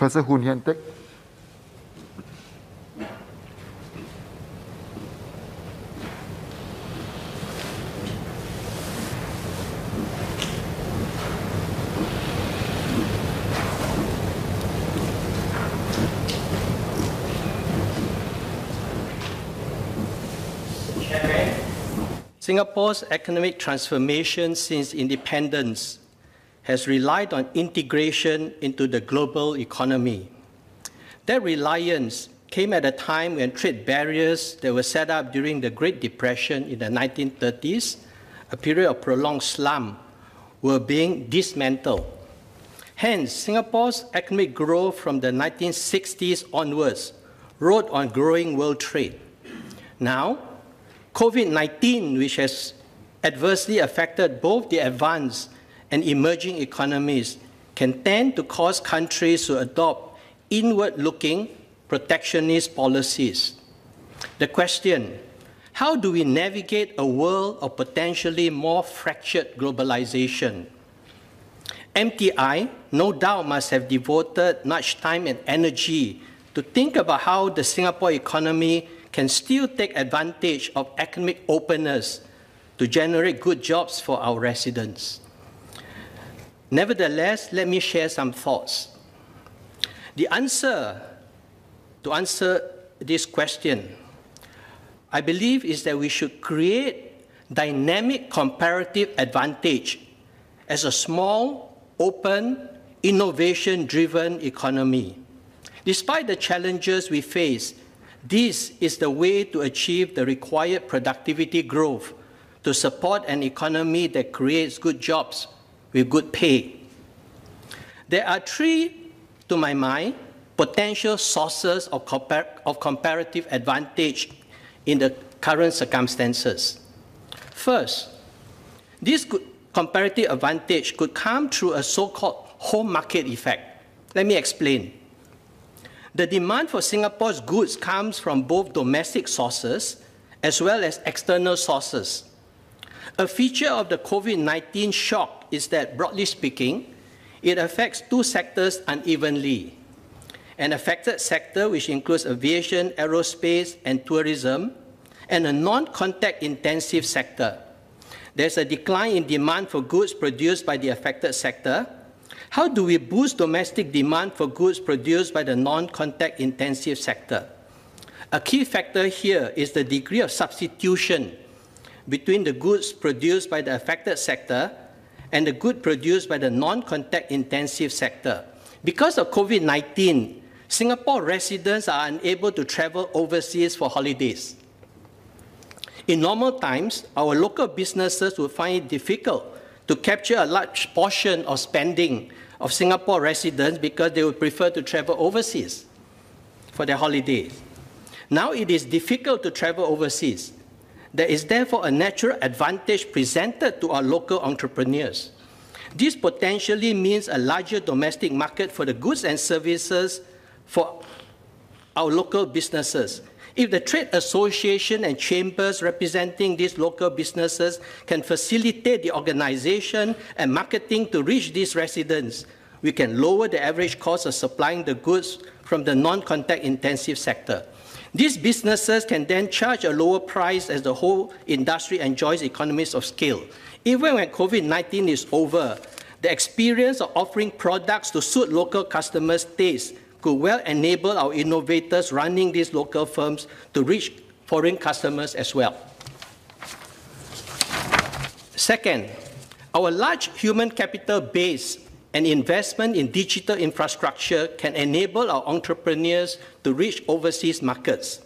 Professor Hoon Hian Teck. Singapore's economic transformation since independence has relied on integration into the global economy. That reliance came at a time when trade barriers that were set up during the Great Depression in the 1930s, a period of prolonged slump, were being dismantled. Hence, Singapore's economic growth from the 1960s onwards rode on growing world trade. Now, COVID-19, which has adversely affected both the advanced and emerging economies, can tend to cause countries to adopt inward-looking protectionist policies. The question, how do we navigate a world of potentially more fractured globalization? MTI no doubt must have devoted much time and energy to think about how the Singapore economy can still take advantage of economic openness to generate good jobs for our residents. Nevertheless, let me share some thoughts. The answer to answer this question, I believe, is that we should create dynamic comparative advantage as a small, open, innovation-driven economy. Despite the challenges we face, this is the way to achieve the required productivity growth to support an economy that creates good jobs with good pay. There are three, to my mind, potential sources of comparative advantage in the current circumstances. First, this comparative advantage could come through a so-called home market effect. Let me explain. The demand for Singapore's goods comes from both domestic sources as well as external sources. A feature of the COVID-19 shock is that, broadly speaking, it affects two sectors unevenly. An affected sector, which includes aviation, aerospace, and tourism, and a non-contact intensive sector. There's a decline in demand for goods produced by the affected sector. How do we boost domestic demand for goods produced by the non-contact intensive sector? A key factor here is the degree of substitution between the goods produced by the affected sector and the goods produced by the non-contact intensive sector. Because of COVID-19, Singapore residents are unable to travel overseas for holidays. In normal times, our local businesses will find it difficult to capture a large portion of spending of Singapore residents because they would prefer to travel overseas for their holidays. Now it is difficult to travel overseas. There is therefore a natural advantage presented to our local entrepreneurs. This potentially means a larger domestic market for the goods and services for our local businesses. If the trade association and chambers representing these local businesses can facilitate the organization and marketing to reach these residents, we can lower the average cost of supplying the goods from the non-contact intensive sector. These businesses can then charge a lower price as the whole industry enjoys economies of scale. Even when COVID-19 is over, the experience of offering products to suit local customers' tastes could well enable our innovators running these local firms to reach foreign customers as well. Second, our large human capital base and investment in digital infrastructure can enable our entrepreneurs to reach overseas markets.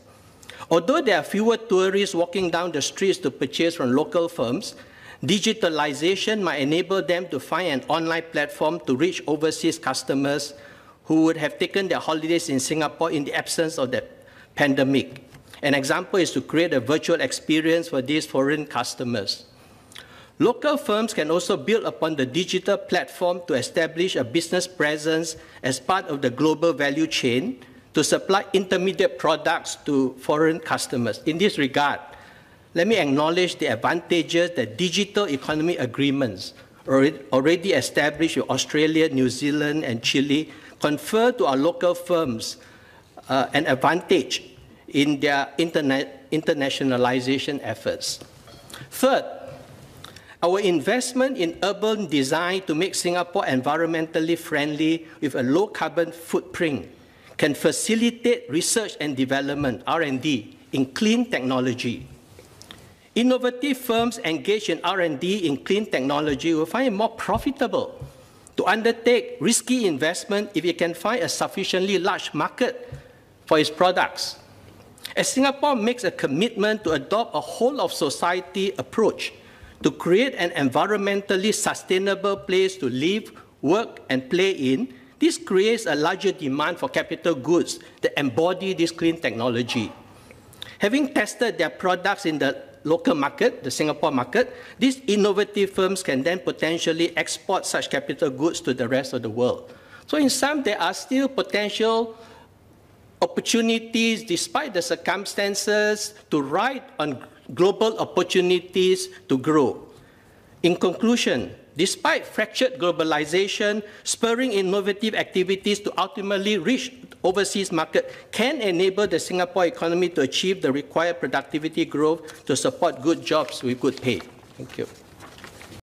Although there are fewer tourists walking down the streets to purchase from local firms, digitalization might enable them to find an online platform to reach overseas customers who would have taken their holidays in Singapore in the absence of the pandemic. An example is to create a virtual experience for these foreign customers. Local firms can also build upon the digital platform to establish a business presence as part of the global value chain to supply intermediate products to foreign customers. In this regard, let me acknowledge the advantages that digital economy agreements already established with Australia, New Zealand, and Chile confer to our local firms an advantage in their internationalization efforts. Third, our investment in urban design to make Singapore environmentally friendly with a low carbon footprint can facilitate research and development, R&D, in clean technology. Innovative firms engaged in R&D in clean technology will find it more profitable to undertake risky investment if it can find a sufficiently large market for its products. As Singapore makes a commitment to adopt a whole-of-society approach to create an environmentally sustainable place to live, work, and play in, this creates a larger demand for capital goods that embody this clean technology. Having tested their products in the local market, the Singapore market, these innovative firms can then potentially export such capital goods to the rest of the world. So in sum, there are still potential opportunities, despite the circumstances, to ride on global opportunities to grow. In conclusion, despite fractured globalization, spurring innovative activities to ultimately reach overseas market can enable the Singapore economy to achieve the required productivity growth to support good jobs with good pay. Thank you.